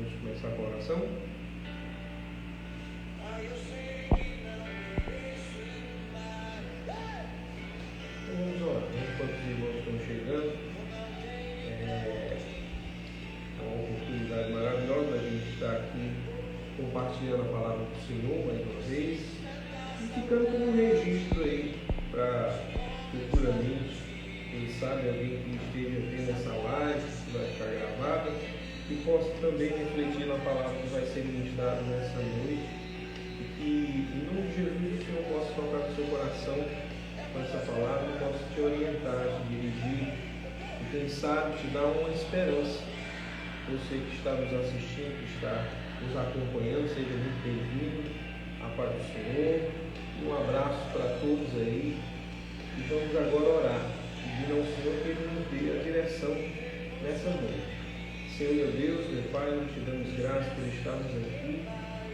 Vamos começar com a oração. Então vamos orar, enquanto os irmãos estão chegando. É uma oportunidade maravilhosa da gente estar aqui compartilhando a palavra do Senhor mais uma vez e ficando como um registro aí para futuramente, quem sabe alguém que esteja vendo essa live que vai ficar gravada e possa também refletir na palavra que vai ser ministrada nessa noite e que em nome de Jesus o Senhor possa tocar no seu coração com essa palavra e possa te orientar, te dirigir e quem sabe te dar uma esperança. Você que está nos assistindo, que está nos acompanhando, seja muito bem-vindo. A paz do Senhor. E um abraço para todos aí. E vamos agora orar, pedindo ao Senhor que Ele nos dê a direção nessa noite. Senhor, meu Deus, meu Pai, nós te damos graças por estarmos aqui,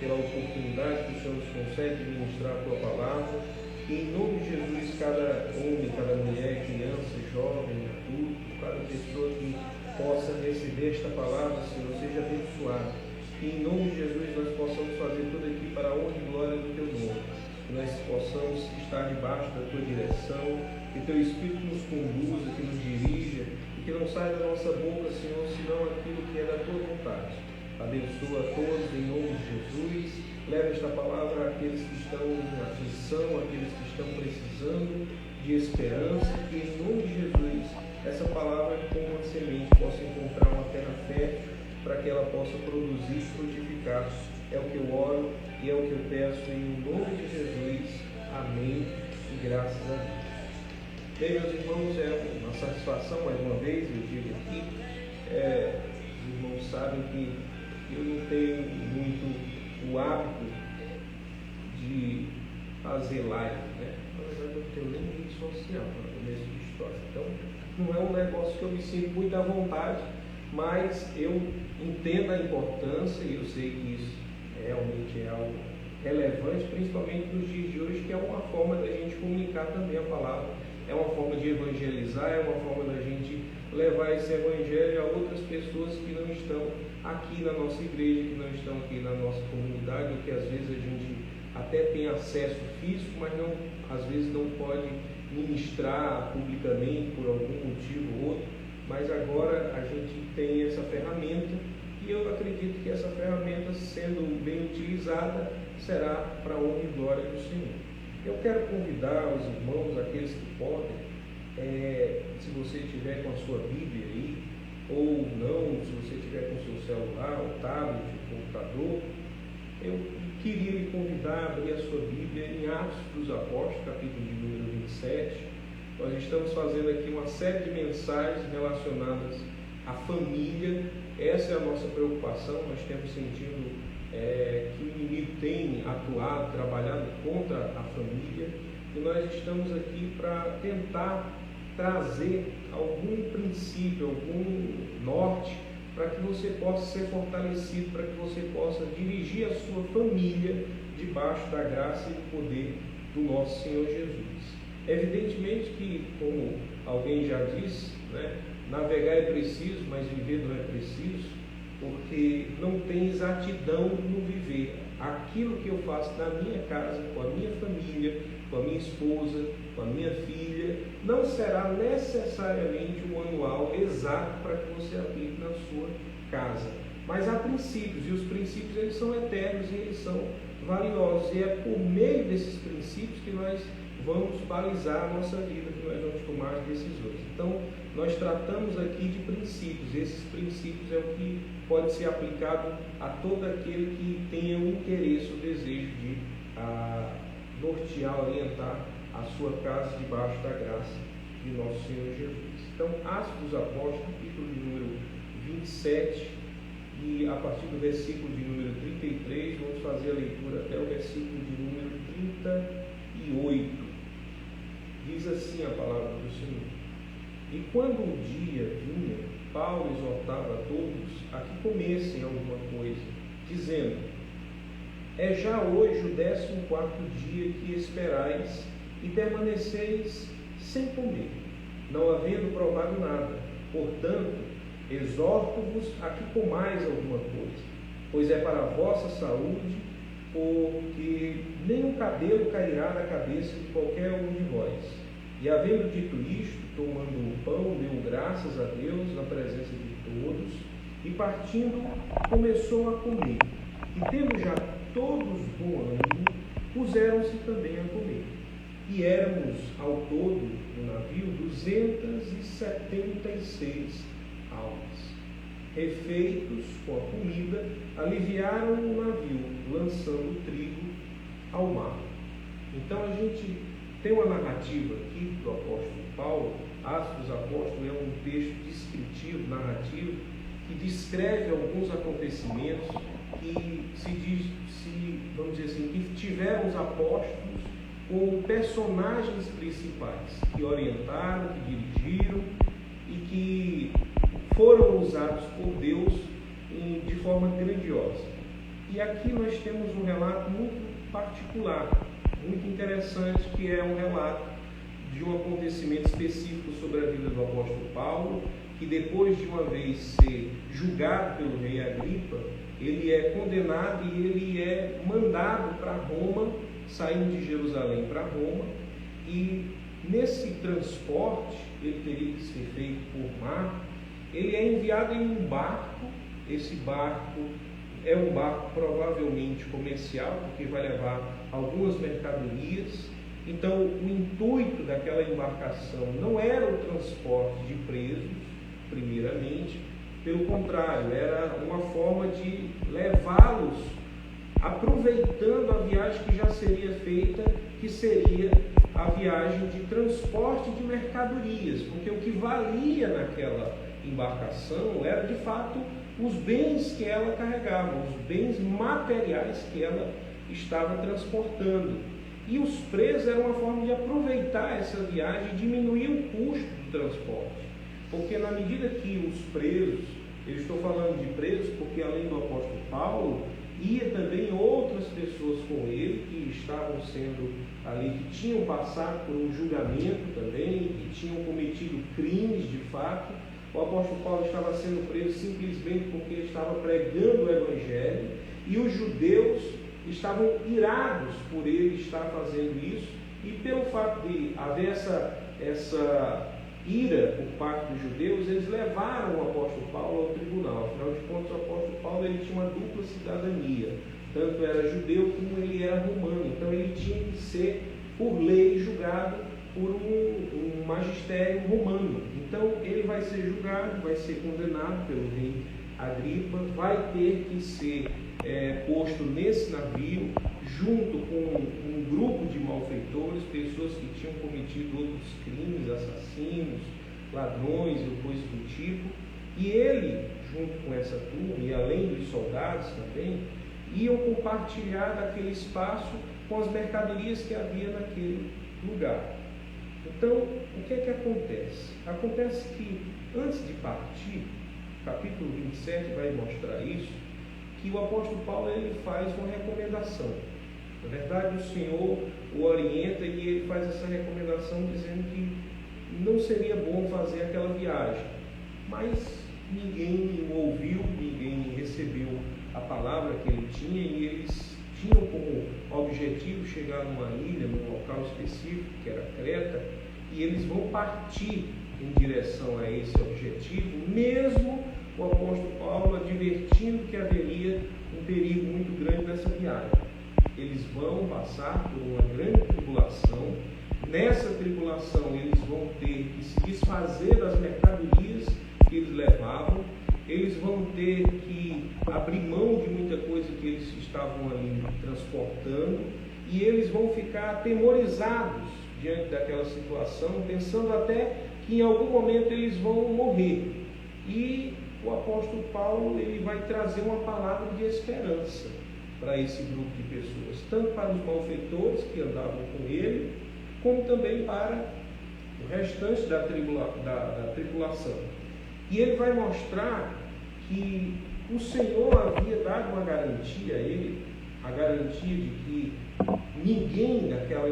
pela oportunidade que o Senhor nos concede de ministrar a Tua palavra. E em nome de Jesus, cada homem, cada mulher, criança, jovem, adulto, cada pessoa que possa receber esta palavra, Senhor, seja abençoado. Que em nome de Jesus nós possamos fazer tudo aqui para a honra e glória do Teu nome. Que nós possamos estar debaixo da Tua direção, que Teu Espírito nos conduza, que nos dirija, e que não saia da nossa boca, Senhor, senão aquilo que é da Tua vontade. Abençoa a todos em nome de Jesus. Leva esta palavra àqueles que estão em aflição, àqueles que estão precisando de esperança, que em nome de Jesus essa palavra, como uma semente, possa encontrar uma terra fértil para que ela possa produzir e frutificar. É o que eu oro e é o que eu peço em nome de Jesus. Amém e graças a Deus. Bem, meus irmãos, é uma satisfação mais uma vez, eu digo aqui. Os irmãos sabem que eu não tenho muito o hábito de fazer live, né? Na verdade, eu não tenho nem rede social para começo de história. Então, não é um negócio que eu me sinto muito à vontade, mas eu entendo a importância e eu sei que isso realmente é algo relevante, principalmente nos dias de hoje, que é uma forma da gente comunicar também a palavra, é uma forma de evangelizar, é uma forma da gente levar esse evangelho a outras pessoas que não estão aqui na nossa igreja, que não estão aqui na nossa comunidade, ou que às vezes a gente até tem acesso físico, mas não, às vezes não pode ministrar publicamente por algum motivo ou outro, mas agora a gente tem essa ferramenta e eu acredito que essa ferramenta, sendo bem utilizada, será para a honra e glória do Senhor. Eu quero convidar os irmãos, aqueles que podem, se você estiver com a sua Bíblia aí, ou não, se você estiver com o seu celular, o tablet, o computador, eu queria lhe convidar a abrir a sua Bíblia em Atos dos Apóstolos, capítulo de número 27. Nós estamos fazendo aqui uma série de mensagens relacionadas à família. Essa é a nossa preocupação. Nós temos sentido que o inimigo tem atuado, trabalhado contra a família, e nós estamos aqui para tentar trazer algum princípio, algum norte, para que você possa ser fortalecido, para que você possa dirigir a sua família debaixo da graça e do poder do nosso Senhor Jesus. Evidentemente que, como alguém já disse, né, navegar é preciso, mas viver não é preciso, porque não tem exatidão no viver. Aquilo que eu faço na minha casa, com a minha família, com a minha esposa, com a minha filha, não será necessariamente um manual exato para que você aplique na sua casa. Mas há princípios, e os princípios eles são eternos e eles são valiosos. E é por meio desses princípios que nós vamos balizar a nossa vida, que nós vamos tomar as decisões. Então, nós tratamos aqui de princípios. Esses princípios é o que pode ser aplicado a todo aquele que tenha o interesse, o desejo de nortear, orientar a sua casa debaixo da graça de nosso Senhor Jesus. Então, Atos dos Apóstolos, capítulo de número 27, e a partir do versículo de número 33, vamos fazer a leitura até o versículo de número 38. Diz assim a palavra do Senhor: E quando o dia vinha, Paulo exortava a todos a que comessem alguma coisa, dizendo: É já hoje o 14º dia que esperais e permaneceis sem comer, não havendo provado nada. Portanto, exorto-vos a que comais alguma coisa, pois é para a vossa saúde, porque nem um cabelo cairá da cabeça de qualquer um de vós. E havendo dito isto, tomando o pão, deu graças a Deus na presença de todos, e partindo, começou a comer. E tendo já todos bom ânimo, puseram-se também a comer. E éramos, ao todo, no navio, 276 almas. Refeitos com a comida, aliviaram o navio, lançando o trigo ao mar. Então a gente tem uma narrativa aqui do apóstolo Paulo. Atos dos Apóstolos é um texto descritivo, narrativo, que descreve alguns acontecimentos que vamos dizer assim, que tiveram os apóstolos como personagens principais, que orientaram, que dirigiram e que foram usados por Deus de forma grandiosa. E aqui nós temos um relato muito particular, muito interessante, que é um relato de um acontecimento específico sobre a vida do apóstolo Paulo, que depois de uma vez ser julgado pelo rei Agripa, ele é condenado e ele é mandado para Roma, saindo de Jerusalém para Roma, e nesse transporte, ele teria que ser feito por mar, ele é enviado em um barco. Esse barco é um barco provavelmente comercial, porque vai levar algumas mercadorias. Então, o intuito daquela embarcação não era o transporte de presos, primeiramente, pelo contrário, era uma forma de levá-los, aproveitando a viagem que já seria feita, que seria a viagem de transporte de mercadorias, porque o que valia naquela embarcação era, de fato, os bens que ela carregava, os bens materiais que ela estava transportando. E os presos eram uma forma de aproveitar essa viagem e diminuir o custo do transporte. Porque na medida que os presos, eu estou falando de presos porque além do apóstolo Paulo, ia também outras pessoas com ele que estavam sendo ali, que tinham passado por um julgamento também, que tinham cometido crimes de fato. O apóstolo Paulo estava sendo preso simplesmente porque ele estava pregando o Evangelho, e os judeus estavam irados por ele estar fazendo isso, e pelo fato de haver essa ira por parte dos judeus, eles levaram o apóstolo Paulo ao tribunal. Afinal de contas, o apóstolo Paulo ele tinha uma dupla cidadania, tanto era judeu como ele era romano, então ele tinha que ser, por lei, julgado por um magistério romano. Então ele vai ser julgado, vai ser condenado pelo rei Agripa, vai ter que ser posto nesse navio, junto com um grupo de malfeitores, pessoas que tinham cometido outros crimes, assassinos, ladrões e coisas do tipo. E ele, junto com essa turma, e além dos soldados também, iam compartilhar daquele espaço com as mercadorias que havia naquele lugar. Então, o que é que acontece? Acontece que, antes de partir, capítulo 27 vai mostrar isso, que o apóstolo Paulo ele faz uma recomendação. Na verdade, o Senhor o orienta e ele faz essa recomendação dizendo que não seria bom fazer aquela viagem. Mas ninguém o ouviu, ninguém recebeu a palavra que ele tinha, e eles tinham como objetivo chegar numa ilha, num local específico, que era Creta, e eles vão partir em direção a esse objetivo, mesmo o apóstolo Paulo advertindo que haveria um perigo muito grande nessa viagem. Eles vão passar por uma grande tribulação. Nessa tribulação eles vão ter que se desfazer das mercadorias que eles levavam, eles vão ter que abrir mão de muita coisa que eles estavam ali transportando, e eles vão ficar atemorizados diante daquela situação, pensando até que em algum momento eles vão morrer. E o apóstolo Paulo ele vai trazer uma palavra de esperança para esse grupo de pessoas, tanto para os malfeitores que andavam com ele, como também para o restante da tribulação. E ele vai mostrar que o Senhor havia dado uma garantia a ele, a garantia de que ninguém daquela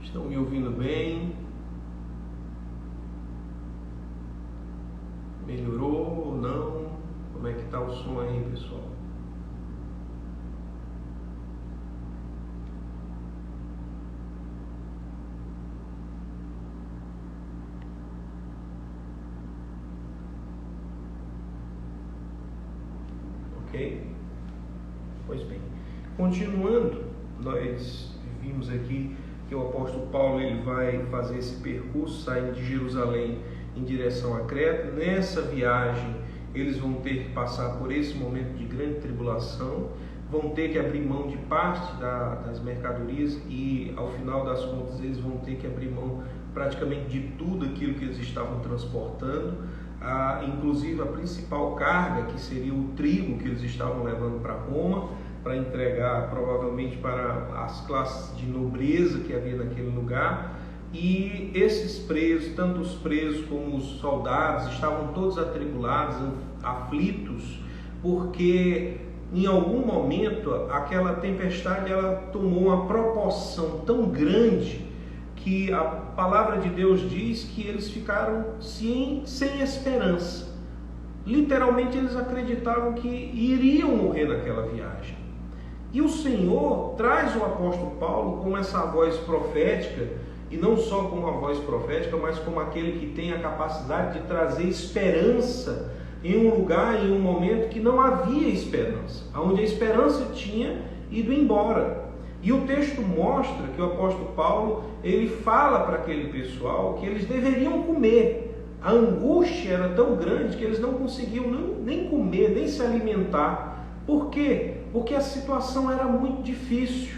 Estão me ouvindo bem? Melhorou ou não? Como é que está o som aí, pessoal? Ok? Pois bem, continuando, nós vimos aqui que o apóstolo Paulo ele vai fazer esse percurso saindo de Jerusalém em direção a Creta. Nessa viagem eles vão ter que passar por esse momento de grande tribulação, vão ter que abrir mão de parte das mercadorias e ao final das contas eles vão ter que abrir mão praticamente de tudo aquilo que eles estavam transportando, inclusive a principal carga, que seria o trigo que eles estavam levando para Roma, para entregar provavelmente para as classes de nobreza que havia naquele lugar. E esses presos, tanto os presos como os soldados, estavam todos atribulados, aflitos, porque em algum momento aquela tempestade ela tomou uma proporção tão grande que a palavra de Deus diz que eles ficaram sem esperança. Literalmente eles acreditavam que iriam morrer naquela viagem. E o Senhor traz o apóstolo Paulo com essa voz profética, e não só como uma voz profética, mas como aquele que tem a capacidade de trazer esperança em um lugar, em um momento que não havia esperança, onde a esperança tinha ido embora. E o texto mostra que o apóstolo Paulo, ele fala para aquele pessoal que eles deveriam comer. A angústia era tão grande que eles não conseguiam nem comer, nem se alimentar. Por quê? Porque a situação era muito difícil.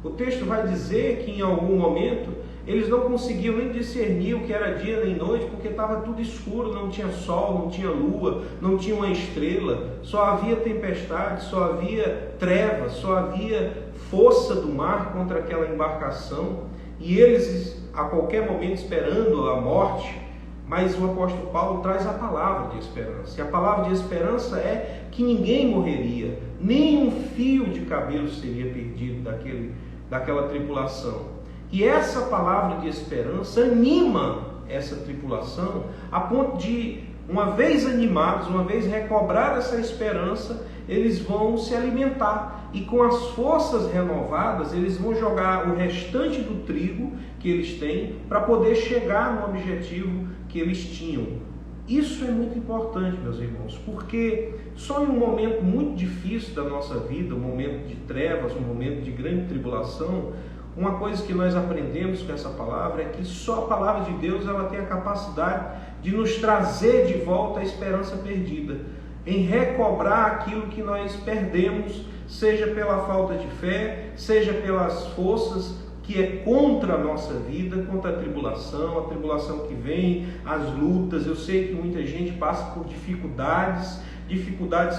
O texto vai dizer que em algum momento eles não conseguiam nem discernir o que era dia nem noite, porque estava tudo escuro, não tinha sol, não tinha lua, não tinha uma estrela, só havia tempestade, só havia trevas, só havia força do mar contra aquela embarcação, e eles a qualquer momento esperando a morte. Mas o apóstolo Paulo traz a palavra de esperança, e a palavra de esperança é que ninguém morreria, nem um fio de cabelo seria perdido daquela tripulação. E essa palavra de esperança anima essa tripulação a ponto de, uma vez animados, uma vez recobrar essa esperança, eles vão se alimentar. E com as forças renovadas, eles vão jogar o restante do trigo que eles têm para poder chegar no objetivo que eles tinham. Isso é muito importante, meus irmãos, porque só em um momento muito difícil da nossa vida, um momento de trevas, um momento de grande tribulação, uma coisa que nós aprendemos com essa palavra é que só a palavra de Deus ela tem a capacidade de nos trazer de volta a esperança perdida, em recobrar aquilo que nós perdemos, seja pela falta de fé, seja pelas forças que é contra a nossa vida, contra a tribulação que vem, as lutas. Eu sei que muita gente passa por dificuldades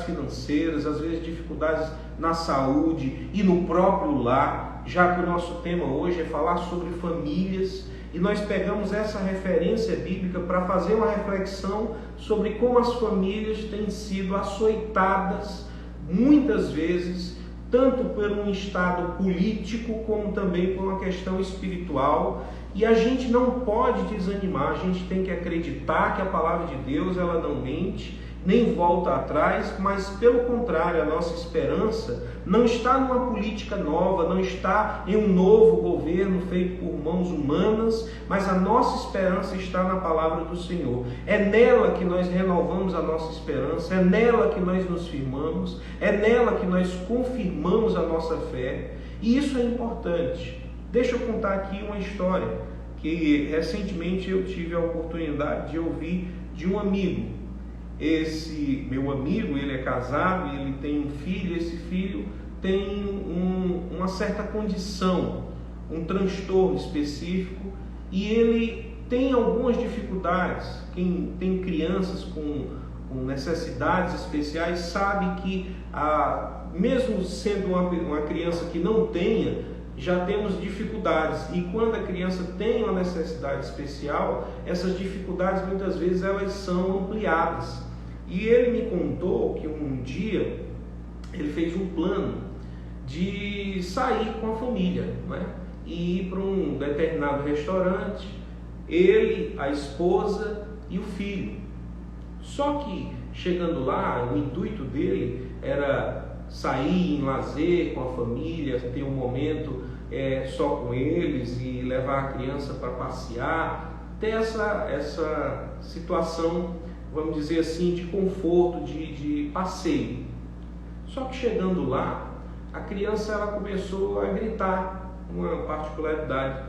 financeiras, às vezes dificuldades na saúde e no próprio lar, já que o nosso tema hoje é falar sobre famílias, e nós pegamos essa referência bíblica para fazer uma reflexão sobre como as famílias têm sido açoitadas muitas vezes, tanto por um estado político como também por uma questão espiritual. E a gente não pode desanimar, a gente tem que acreditar que a palavra de Deus ela não mente, nem volta atrás, mas pelo contrário, a nossa esperança não está numa política nova, não está em um novo governo feito por mãos humanas, mas a nossa esperança está na palavra do Senhor. É nela que nós renovamos a nossa esperança, é nela que nós nos firmamos, é nela que nós confirmamos a nossa fé, e isso é importante. Deixa eu contar aqui uma história que recentemente eu tive a oportunidade de ouvir de um amigo. Esse meu amigo, ele é casado e ele tem um filho. Esse filho tem uma certa condição, um transtorno específico, e ele tem algumas dificuldades. Quem tem crianças com necessidades especiais sabe que, mesmo sendo uma criança que não tenha, já temos dificuldades, e quando a criança tem uma necessidade especial, essas dificuldades muitas vezes elas são ampliadas. E ele me contou que um dia ele fez um plano de sair com a família, né? e ir para um determinado restaurante, ele, a esposa e o filho. Só que, chegando lá, o intuito dele era sair em lazer com a família, ter um momento só com eles e levar a criança para passear, ter essa situação, vamos dizer assim, de conforto, de passeio. Só que chegando lá, a criança ela começou a gritar, uma particularidade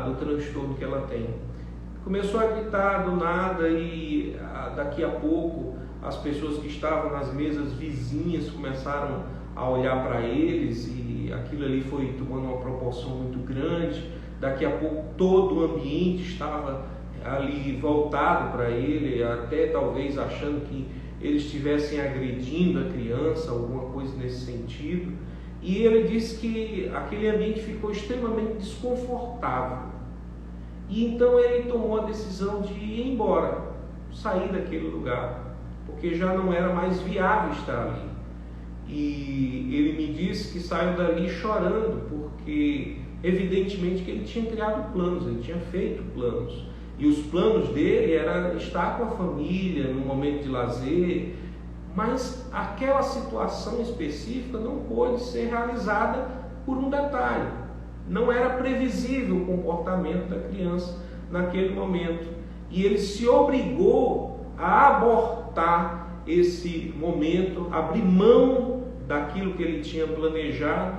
do transtorno que ela tem. Começou a gritar do nada e daqui a pouco as pessoas que estavam nas mesas vizinhas começaram a olhar para eles e aquilo ali foi tomando uma proporção muito grande. Daqui a pouco todo o ambiente estava ali voltado para ele, até talvez achando que eles estivessem agredindo a criança, alguma coisa nesse sentido. E ele disse que aquele ambiente ficou extremamente desconfortável. E então ele tomou a decisão de ir embora, sair daquele lugar, porque já não era mais viável estar ali. E ele me disse que saiu dali chorando, porque evidentemente que ele tinha criado planos, ele tinha feito planos. E os planos dele era estar com a família, num momento de lazer, mas aquela situação específica não pôde ser realizada por um detalhe. Não era previsível o comportamento da criança naquele momento. E ele se obrigou a abortar esse momento, abrir mão daquilo que ele tinha planejado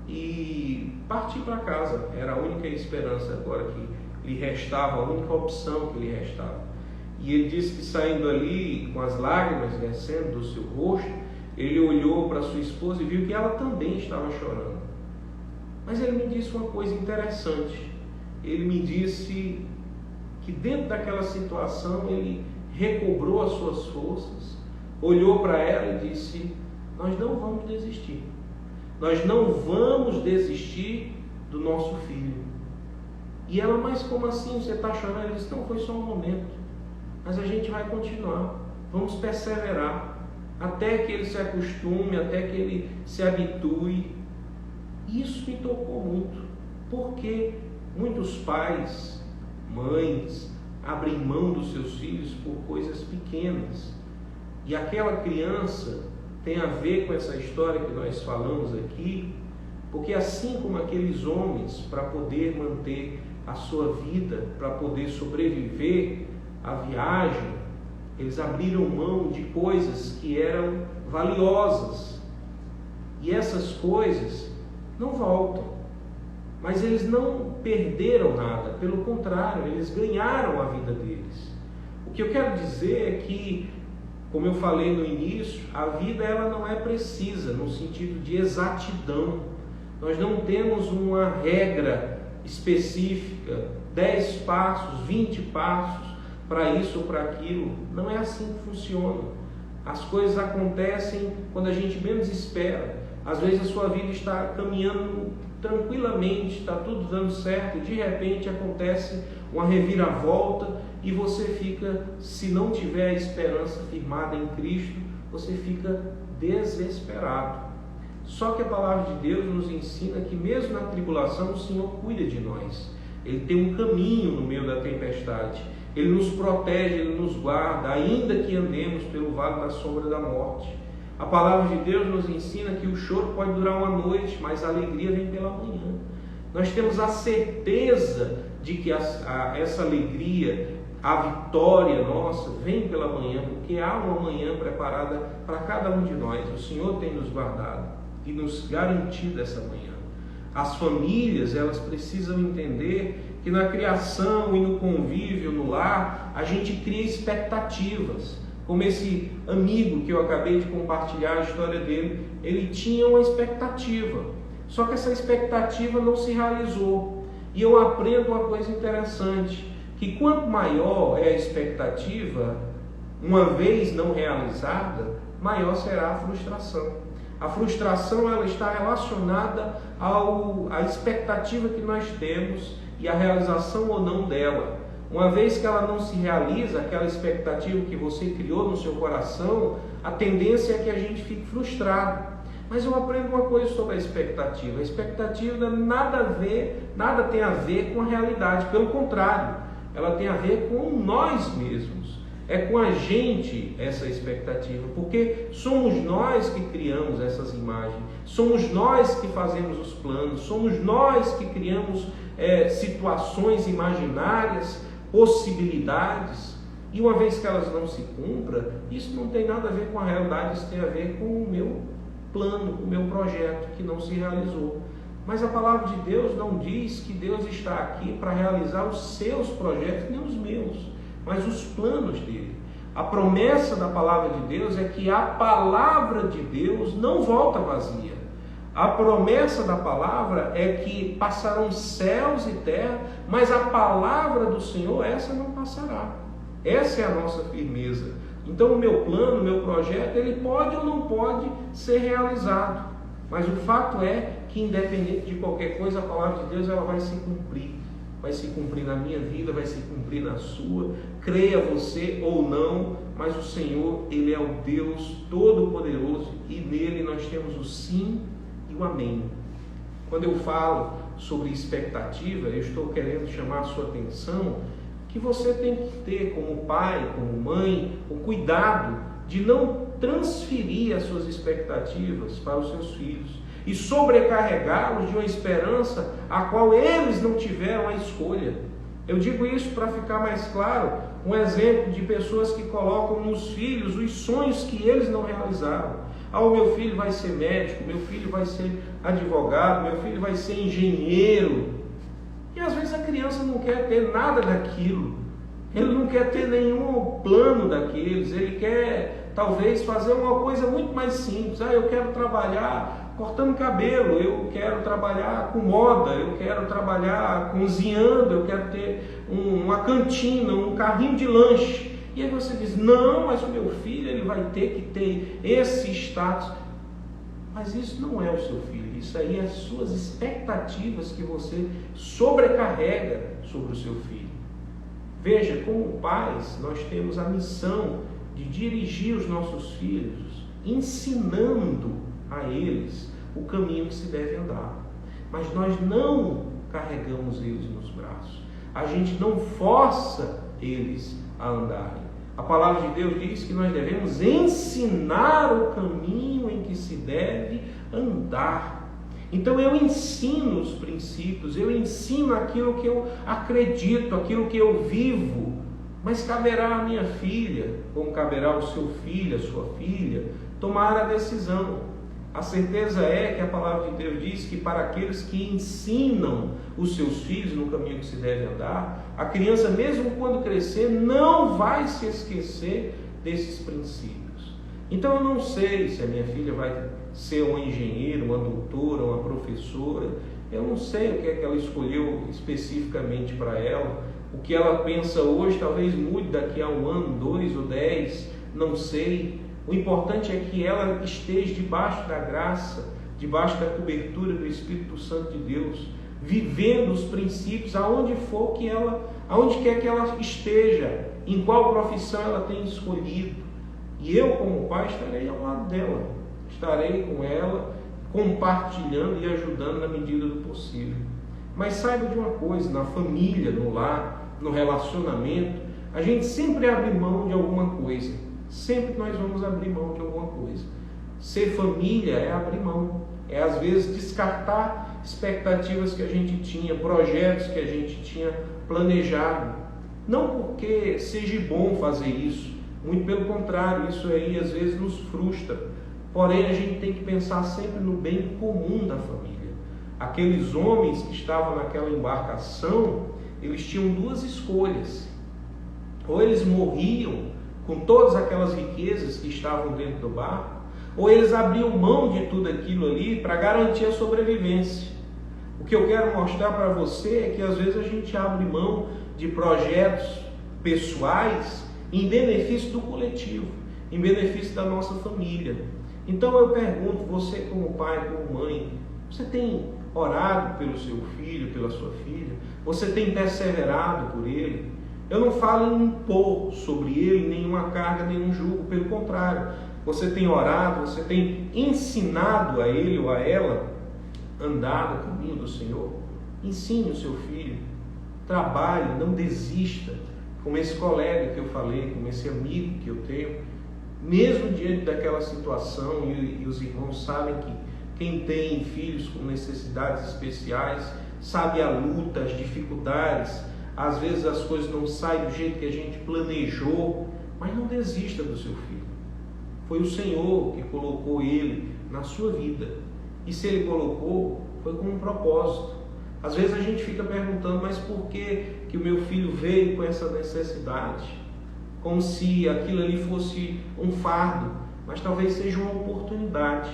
e partir para casa. Era a única esperança agora que lhe restava, a única opção que lhe restava. E ele disse que saindo ali, com as lágrimas descendo do seu rosto, ele olhou para sua esposa e viu que ela também estava chorando. Mas ele me disse uma coisa interessante. Ele me disse que dentro daquela situação ele recobrou as suas forças, olhou para ela e disse: nós não vamos desistir. Nós não vamos desistir do nosso filho. E ela: mas como assim? Você está chorando? Ele disse: não, foi só um momento. Mas a gente vai continuar. Vamos perseverar até que ele se acostume, até que ele se habitue. Isso me tocou muito, porque muitos pais, mães, abrem mão dos seus filhos por coisas pequenas. E aquela criança tem a ver com essa história que nós falamos aqui, porque assim como aqueles homens, para poder manter a sua vida, para poder sobreviver à viagem, eles abriram mão de coisas que eram valiosas. E essas coisas não voltam, mas eles não perderam nada, pelo contrário, eles ganharam a vida deles. O que eu quero dizer é que, como eu falei no início, a vida ela não é precisa no sentido de exatidão. Nós não temos uma regra específica, 10 passos, 20 passos para isso ou para aquilo. Não é assim que funciona. As coisas acontecem quando a gente menos espera. Às vezes a sua vida está caminhando tranquilamente, está tudo dando certo, e de repente acontece uma reviravolta e você fica, se não tiver a esperança firmada em Cristo, você fica desesperado. Só que a palavra de Deus nos ensina que mesmo na tribulação o Senhor cuida de nós. Ele tem um caminho no meio da tempestade. Ele nos protege, Ele nos guarda, ainda que andemos pelo vale da sombra da morte. A palavra de Deus nos ensina que o choro pode durar uma noite, mas a alegria vem pela manhã. Nós temos a certeza de que essa alegria, a vitória nossa, vem pela manhã, porque há uma manhã preparada para cada um de nós. O Senhor tem nos guardado e nos garantido essa manhã. As famílias, elas precisam entender que na criação e no convívio, no lar, a gente cria expectativas. Como esse amigo que eu acabei de compartilhar a história dele, ele tinha uma expectativa, só que essa expectativa não se realizou. E eu aprendo uma coisa interessante, que quanto maior é a expectativa, uma vez não realizada, maior será a frustração. A frustração ela está relacionada à expectativa que nós temos e à realização ou não dela. Uma vez que ela não se realiza, aquela expectativa que você criou no seu coração, a tendência é que a gente fique frustrado. Mas eu aprendo uma coisa sobre a expectativa. A expectativa nada tem a ver com a realidade. Pelo contrário, ela tem a ver com nós mesmos. É com a gente essa expectativa, porque somos nós que criamos essas imagens, somos nós que fazemos os planos, somos nós que criamos situações imaginárias, possibilidades, e uma vez que elas não se cumpram, isso não tem nada a ver com a realidade, isso tem a ver com o meu plano, com o meu projeto que não se realizou. Mas a palavra de Deus não diz que Deus está aqui para realizar os seus projetos, nem os meus, mas os planos dele. A promessa da palavra de Deus é que a palavra de Deus não volta vazia. A promessa da palavra é que passarão céus e terra, mas a palavra do Senhor, essa não passará. Essa é a nossa firmeza. Então o meu plano, o meu projeto, ele pode ou não pode ser realizado. Mas o fato é que, independente de qualquer coisa, a palavra de Deus ela vai se cumprir. Vai se cumprir na minha vida, vai se cumprir na sua. Creia você ou não, mas o Senhor, Ele é o Deus Todo-Poderoso e nele nós temos o sim e o amém. Quando eu falo sobre expectativa, eu estou querendo chamar a sua atenção que você tem que ter como pai, como mãe, o cuidado de não transferir as suas expectativas para os seus filhos e sobrecarregá-los de uma esperança a qual eles não tiveram a escolha. Eu digo isso para ficar mais claro, um exemplo de pessoas que colocam nos filhos os sonhos que eles não realizaram. O meu filho vai ser médico, meu filho vai ser advogado, meu filho vai ser engenheiro. E às vezes a criança não quer ter nada daquilo, ele não quer ter nenhum plano daqueles, ele quer talvez fazer uma coisa muito mais simples. Eu quero trabalhar cortando cabelo, eu quero trabalhar com moda, eu quero trabalhar cozinhando, eu quero ter uma cantina, um carrinho de lanche. E aí você diz, não, mas o meu filho ele vai ter que ter esse status. Mas isso não é o seu filho, isso aí é as suas expectativas que você sobrecarrega sobre o seu filho. Veja, como pais, nós temos a missão de dirigir os nossos filhos, ensinando a eles o caminho que se deve andar. Mas nós não carregamos eles nos braços, a gente não força eles a andarem. A palavra de Deus diz que nós devemos ensinar o caminho em que se deve andar. Então eu ensino os princípios, eu ensino aquilo que eu acredito, aquilo que eu vivo, mas caberá à minha filha, como caberá ao seu filho, à sua filha, tomar a decisão. A certeza é que a palavra de Deus diz que para aqueles que ensinam os seus filhos no caminho que se deve andar, a criança, mesmo quando crescer, não vai se esquecer desses princípios. Então eu não sei se a minha filha vai ser uma engenheira, uma doutora, uma professora, eu não sei o que é que ela escolheu especificamente para ela, o que ela pensa hoje talvez mude daqui a 1 ano, 2 ou 10, não sei. O importante é que ela esteja debaixo da graça, debaixo da cobertura do Espírito Santo de Deus, vivendo os princípios aonde quer que ela esteja, em qual profissão ela tem escolhido. E eu, como pai, estarei ao lado dela, estarei com ela, compartilhando e ajudando na medida do possível. Mas saiba de uma coisa, na família, no lar, no relacionamento, a gente sempre abre mão de alguma coisa. Sempre nós vamos abrir mão de alguma coisa. Ser família é abrir mão, é às vezes descartar expectativas que a gente tinha, projetos que a gente tinha planejado. Não porque seja bom fazer isso, muito pelo contrário, isso aí às vezes nos frustra. Porém, a gente tem que pensar sempre no bem comum da família. Aqueles homens que estavam naquela embarcação, eles tinham 2 escolhas. Ou eles morriam com todas aquelas riquezas que estavam dentro do barco, ou eles abriam mão de tudo aquilo ali para garantir a sobrevivência. O que eu quero mostrar para você é que às vezes a gente abre mão de projetos pessoais em benefício do coletivo, em benefício da nossa família. Então eu pergunto, você como pai, como mãe, você tem orado pelo seu filho, pela sua filha? Você tem perseverado por ele? Eu não falo em impor sobre ele nenhuma carga, nenhum jugo, pelo contrário. Você tem orado, você tem ensinado a ele ou a ela andar no caminho do Senhor? Ensine o seu filho, trabalhe, não desista, como esse colega que eu falei, como esse amigo que eu tenho, mesmo diante daquela situação, e os irmãos sabem que quem tem filhos com necessidades especiais sabe a luta, as dificuldades, às vezes as coisas não saem do jeito que a gente planejou, mas não desista do seu filho. Foi o Senhor que colocou ele na sua vida, e se ele colocou, foi com um propósito. Às vezes a gente fica perguntando, mas por que o meu filho veio com essa necessidade? Como se aquilo ali fosse um fardo, mas talvez seja uma oportunidade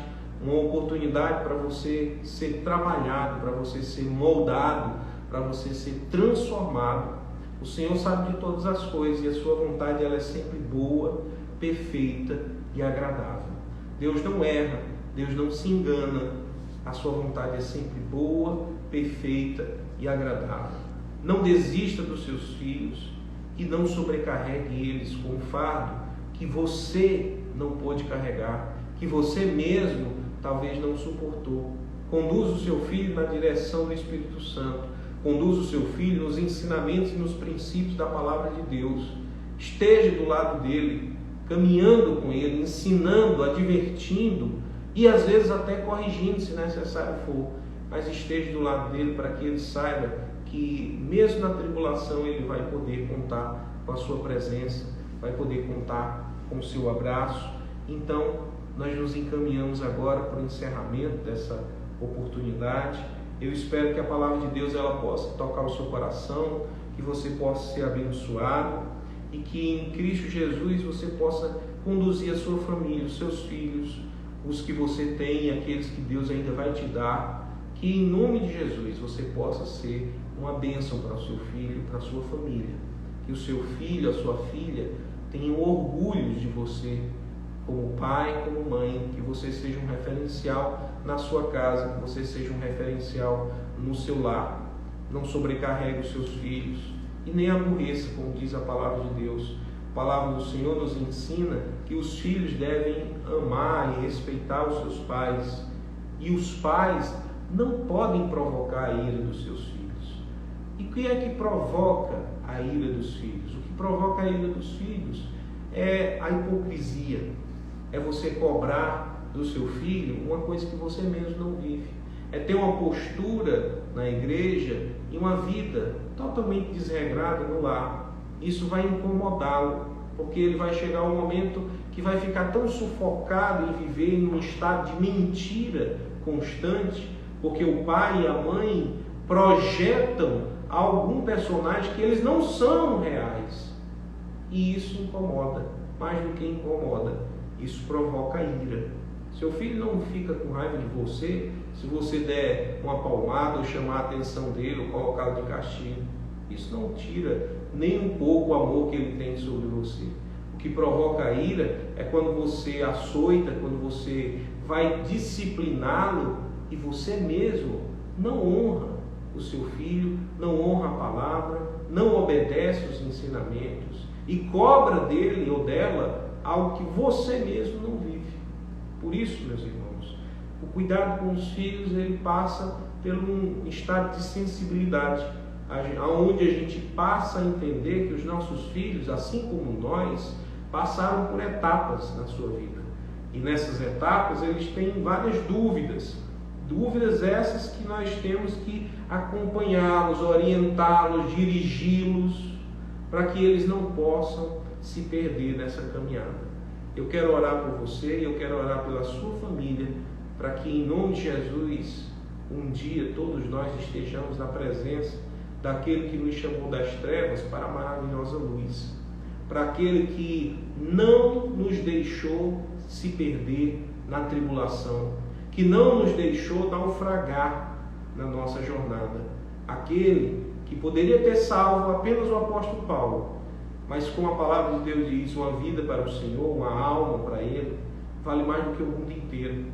para você ser trabalhado, para você ser moldado, para você ser transformado. O Senhor sabe de todas as coisas e a sua vontade ela é sempre boa, perfeita e agradável. Deus não erra, Deus não se engana, a sua vontade é sempre boa, perfeita e agradável. Não desista dos seus filhos e não sobrecarregue eles com um fardo que você não pôde carregar, que você mesmo talvez não suportou. Conduza o seu filho na direção do Espírito Santo. Conduza o seu filho nos ensinamentos e nos princípios da palavra de Deus. Esteja do lado dele, caminhando com ele, ensinando, advertindo e às vezes até corrigindo se necessário for. Mas esteja do lado dele para que ele saiba que mesmo na tribulação ele vai poder contar com a sua presença, vai poder contar com o seu abraço. Então, nós nos encaminhamos agora para o encerramento dessa oportunidade. Eu espero que a palavra de Deus ela possa tocar o seu coração, que você possa ser abençoado e que em Cristo Jesus você possa conduzir a sua família, os seus filhos, os que você tem e aqueles que Deus ainda vai te dar, que em nome de Jesus você possa ser uma bênção para o seu filho, para a sua família, que o seu filho, a sua filha tenham orgulho de você, como pai, como mãe, que você seja um referencial na sua casa, que você seja um referencial no seu lar. Não sobrecarregue os seus filhos e nem aborreça, como diz a palavra de Deus. A palavra do Senhor nos ensina que os filhos devem amar e respeitar os seus pais, e os pais não podem provocar a ira dos seus filhos. E o que é que provoca a ira dos filhos? O que provoca a ira dos filhos é a hipocrisia. É você cobrar do seu filho uma coisa que você mesmo não vive. É ter uma postura na igreja e uma vida totalmente desregrada no lar. Isso vai incomodá-lo, porque ele vai chegar um momento que vai ficar tão sufocado em viver em um estado de mentira constante, porque o pai e a mãe projetam algum personagem que eles não são reais. E isso incomoda, mais do que incomoda. Isso provoca ira. Seu filho não fica com raiva de você se você der uma palmada ou chamar a atenção dele ou colocá-lo de castigo. Isso não tira nem um pouco o amor que ele tem sobre você. O que provoca a ira é quando você açoita, quando você vai discipliná-lo e você mesmo não honra o seu filho, não honra a palavra, não obedece os ensinamentos e cobra dele ou dela algo que você mesmo não vive. Por isso, meus irmãos, o cuidado com os filhos ele passa por um estado de sensibilidade, onde a gente passa a entender que os nossos filhos, assim como nós, passaram por etapas na sua vida. E nessas etapas eles têm várias dúvidas. Dúvidas essas que nós temos que acompanhá-los, orientá-los, dirigi-los, para que eles não possam se perder nessa caminhada. Eu quero orar por você e eu quero orar pela sua família, para que em nome de Jesus, um dia todos nós estejamos na presença daquele que nos chamou das trevas para a maravilhosa luz, para aquele que não nos deixou se perder na tribulação, que não nos deixou naufragar na nossa jornada, aquele que poderia ter salvo apenas o apóstolo Paulo, mas com a palavra de Deus diz, uma vida para o Senhor, uma alma para Ele, vale mais do que o mundo inteiro.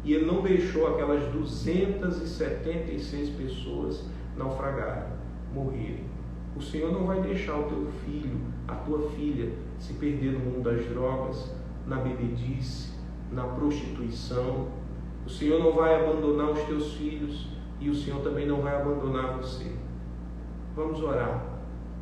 E Ele não deixou aquelas 276 pessoas naufragarem, morrerem. O Senhor não vai deixar o teu filho, a tua filha, se perder no mundo das drogas, na bebedice, na prostituição. O Senhor não vai abandonar os teus filhos e o Senhor também não vai abandonar você. Vamos orar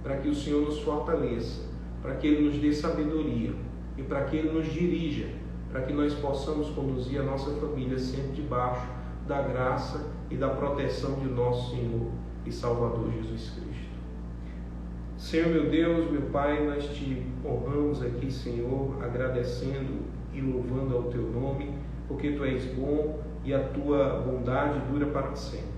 para que o Senhor nos fortaleça, para que Ele nos dê sabedoria e para que Ele nos dirija, para que nós possamos conduzir a nossa família sempre debaixo da graça e da proteção de nosso Senhor e Salvador Jesus Cristo. Senhor meu Deus, meu Pai, nós te honramos aqui, Senhor, agradecendo e louvando ao teu nome, porque tu és bom e a tua bondade dura para sempre.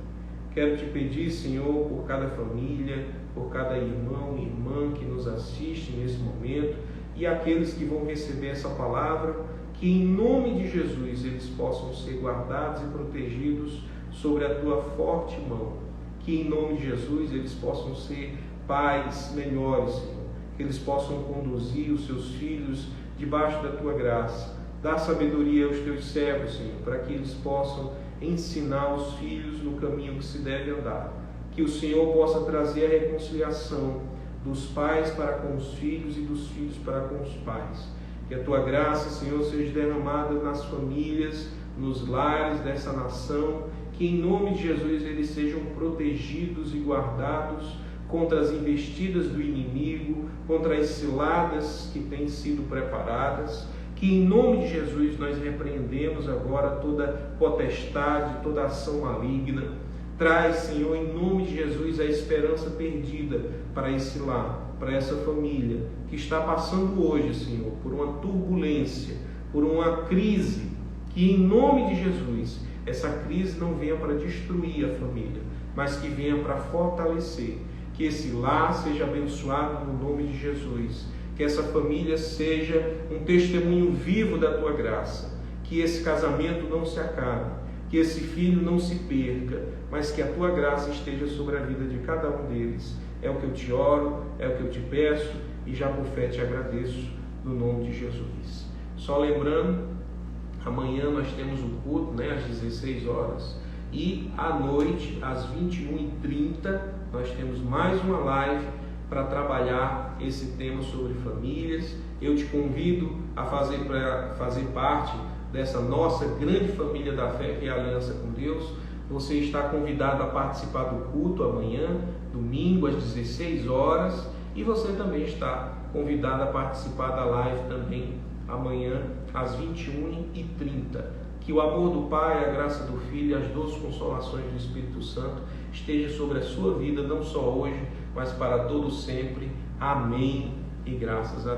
Quero te pedir, Senhor, por cada família, por cada irmão e irmã que nos assiste nesse momento e aqueles que vão receber essa palavra, que em nome de Jesus eles possam ser guardados e protegidos sobre a tua forte mão, que em nome de Jesus eles possam ser pais melhores, Senhor, que eles possam conduzir os seus filhos debaixo da tua graça. Dá sabedoria aos teus servos, Senhor, para que eles possam ensinar os filhos no caminho que se deve andar. Que o Senhor possa trazer a reconciliação dos pais para com os filhos e dos filhos para com os pais. Que a tua graça, Senhor, seja derramada nas famílias, nos lares dessa nação. Que em nome de Jesus eles sejam protegidos e guardados contra as investidas do inimigo, contra as ciladas que têm sido preparadas. Que em nome de Jesus nós repreendemos agora toda potestade, toda ação maligna. Traz, Senhor, em nome de Jesus, a esperança perdida para esse lar, para essa família que está passando hoje, Senhor, por uma turbulência, por uma crise. Que em nome de Jesus essa crise não venha para destruir a família, mas que venha para fortalecer. Que esse lar seja abençoado no nome de Jesus. Que essa família seja um testemunho vivo da tua graça. Que esse casamento não se acabe. Que esse filho não se perca. Mas que a tua graça esteja sobre a vida de cada um deles. É o que eu te oro, é o que eu te peço. E já por fé te agradeço no nome de Jesus. Só lembrando, amanhã nós temos o culto, às 16 horas. E à noite, às 21h30, nós temos mais uma live para trabalhar esse tema sobre famílias. Eu te convido a fazer parte dessa nossa grande família da fé, que é a Aliança com Deus. Você está convidado a participar do culto amanhã, domingo, às 16 horas. E você também está convidado a participar da live também amanhã, às 21h30. Que o amor do Pai, a graça do Filho e as doces consolações do Espírito Santo esteja sobre a sua vida, não só hoje, mas para todo sempre. Amém e graças a Deus.